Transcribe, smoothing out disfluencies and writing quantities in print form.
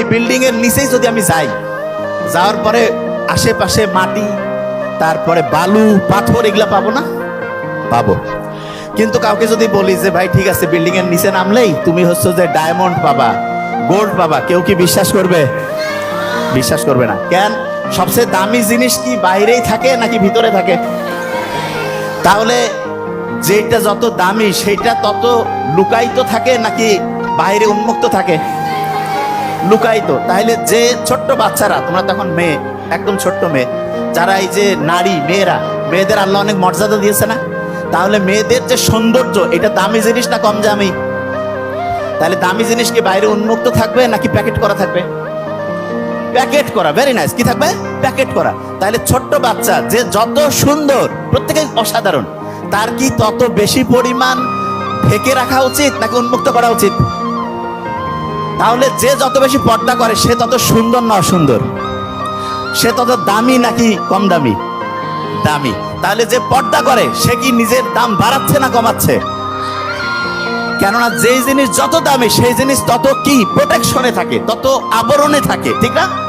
এই বিল্ডিং এর নিচেই যদি আমি যাই, যাওয়ার পরে আশেপাশে মাটি, তারপরে বালু পাথর, এগুলা পাবো না? পাবো। কিন্তু কাউকে যদি বলি যে ভাই ঠিক আছে বিল্ডিং এর নিচে নামলেই তুমি হচ্ছে যে ডায়মন্ড পাবা, গোল্ড পাবা, কেউ কি বিশ্বাস করবে? বিশ্বাস করবে না। কেন? সবচেয়ে দামি জিনিস কি বাইরেই থাকে নাকি ভিতরে থাকে? তাহলে যেটা যত দামি সেটা তত লুকায়িত থাকে নাকি বাইরে উন্মুক্ত থাকে? লুকায়িত। তাহলে যে ছোট্ট বাচ্চারা, তোমরা তখন মেয়ে, একদম ছোট্ট মেয়ে, যারা এই যে নারী, মেয়েরা, মেয়েদের আল্লাহ অনেক মর্যাদা দিয়েছে না? তাহলে মেয়েদের যে সৌন্দর্য, এটা দামি জিনিস না কম দামি? তাহলে দামি জিনিস কি বাইরে উন্মুক্ত থাকবে নাকি প্যাকেট করা থাকবে? প্যাকেট করা। Very nice. কি থাকবে? প্যাকেট করা। তাহলে ছোট্ট বাচ্চা যে যত সুন্দর, প্রত্যেকে অসাধারণ, তার কি তত বেশি পরিমাণ ঢেকে রাখা উচিত নাকি উন্মুক্ত করা উচিত? তাহলে যে যত বেশি পর্দা করে সে তত সুন্দর না অসুন্দর? সে তত দামি নাকি কম দামি? দামি। তাহলে যে পর্দা করে সে কি নিজের দাম বাড়াচ্ছে না কমাচ্ছে? কেননা যেই জিনিস যত দামি সেই জিনিস তত কি প্রোটেকশনে থাকে, তত আবরণে থাকে, ঠিক না?